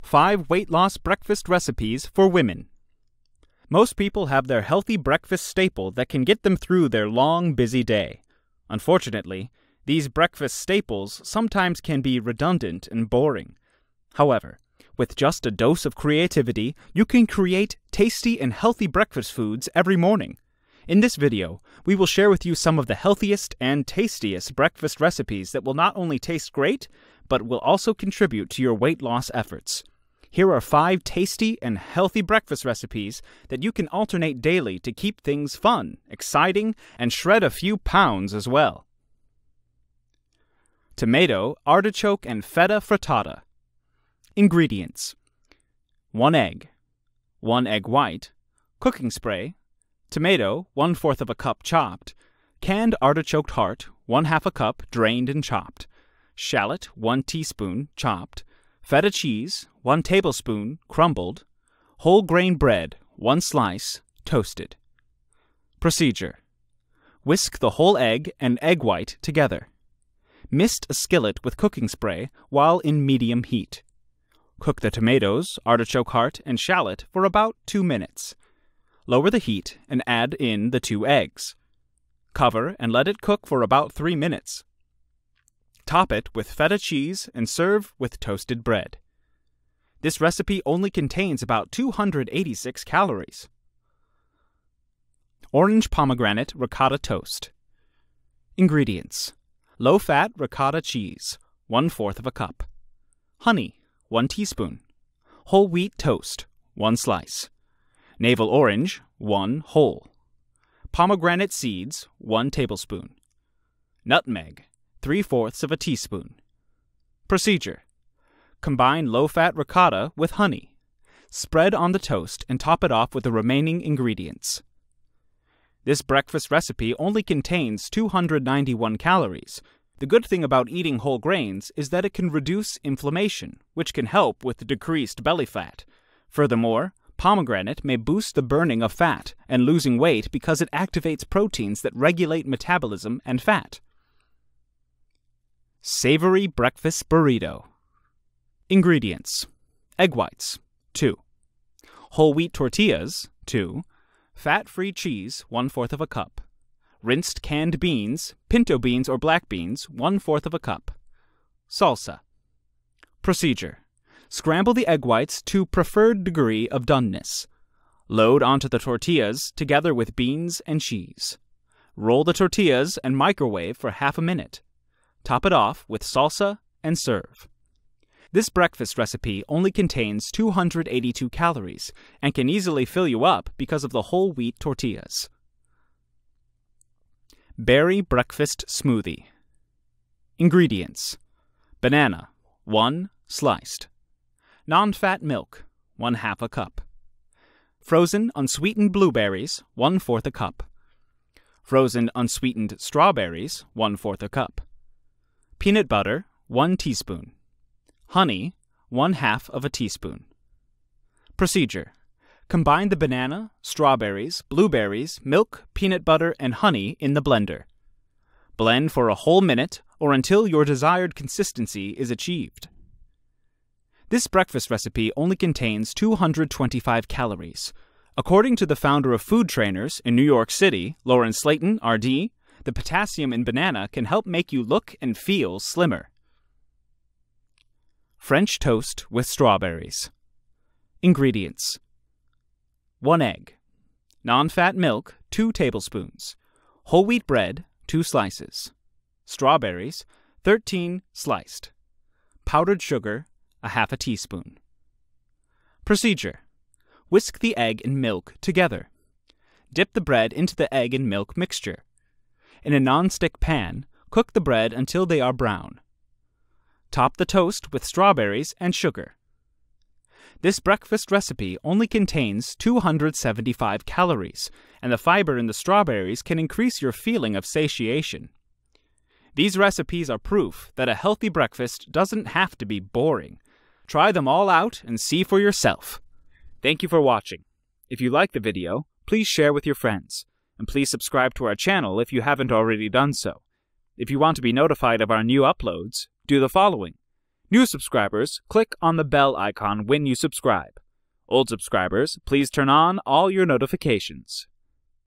5 weight loss breakfast recipes for women. Most people have their healthy breakfast staple that can get them through their long, busy day. Unfortunately, these breakfast staples sometimes can be redundant and boring. However, with just a dose of creativity, you can create tasty and healthy breakfast foods every morning. In this video, we will share with you some of the healthiest and tastiest breakfast recipes that will not only taste great, but will also contribute to your weight loss efforts. Here are 5 tasty and healthy breakfast recipes that you can alternate daily to keep things fun, exciting, and shred a few pounds as well. Tomato, artichoke, and feta frittata. Ingredients: 1 egg, 1 egg white, cooking spray, tomato 1/4 of a cup chopped, canned artichoke heart 1/2 a cup drained and chopped, shallot 1 teaspoon chopped, feta cheese 1 tablespoon crumbled, whole grain bread 1 slice toasted. Procedure: whisk the whole egg and egg white together. Mist a skillet with cooking spray while in medium heat. Cook the tomatoes, artichoke heart, and shallot for about 2 minutes. Lower the heat and add in the 2 eggs. Cover and let it cook for about 3 minutes. Top it with feta cheese and serve with toasted bread. This recipe only contains about 286 calories. Orange pomegranate ricotta toast. Ingredients: low-fat ricotta cheese, 1/4 of a cup. Honey, 1 teaspoon. Whole wheat toast, 1 slice. Navel orange, 1 whole. Pomegranate seeds, 1 tablespoon. Nutmeg, 3/4 of a teaspoon. Procedure: combine low-fat ricotta with honey. Spread on the toast and top it off with the remaining ingredients. This breakfast recipe only contains 291 calories. The good thing about eating whole grains is that it can reduce inflammation, which can help with decreased belly fat. Furthermore, pomegranate may boost the burning of fat and losing weight because it activates proteins that regulate metabolism and fat. Savory breakfast burrito. Ingredients: egg whites, 2. Whole wheat tortillas, 2. Fat-free cheese, 1/4 of a cup. Rinsed canned beans, pinto beans or black beans, 1/4 of a cup. Salsa. Procedure: scramble the egg whites to preferred degree of doneness. Load onto the tortillas together with beans and cheese. Roll the tortillas and microwave for half a minute. Top it off with salsa and serve. This breakfast recipe only contains 282 calories and can easily fill you up because of the whole wheat tortillas. Berry breakfast smoothie. Ingredients: banana, 1 sliced. Non-fat milk, 1/2 a cup. Frozen unsweetened blueberries, 1/4 a cup. Frozen unsweetened strawberries, 1/4 a cup. Peanut butter, 1 teaspoon. Honey, 1/2 of a teaspoon. Procedure: combine the banana, strawberries, blueberries, milk, peanut butter, and honey in the blender. Blend for a whole minute or until your desired consistency is achieved. This breakfast recipe only contains 225 calories. According to the founder of Food Trainers in New York City, Lauren Slayton, RD, the potassium in banana can help make you look and feel slimmer. French toast with strawberries. Ingredients: 1 egg. Non-fat milk, 2 tablespoons. Whole wheat bread, 2 slices. Strawberries, 13 sliced. Powdered sugar, 1/2 a teaspoon. Procedure: whisk the egg and milk together. Dip the bread into the egg and milk mixture. In a non-stick pan, cook the bread until they are brown. Top the toast with strawberries and sugar. This breakfast recipe only contains 275 calories, and the fiber in the strawberries can increase your feeling of satiation. These recipes are proof that a healthy breakfast doesn't have to be boring. Try them all out and see for yourself. Thank you for watching. If you like the video, please share with your friends, and please subscribe to our channel if you haven't already done so. If you want to be notified of our new uploads, do the following. New subscribers, click on the bell icon when you subscribe. Old subscribers, please turn on all your notifications.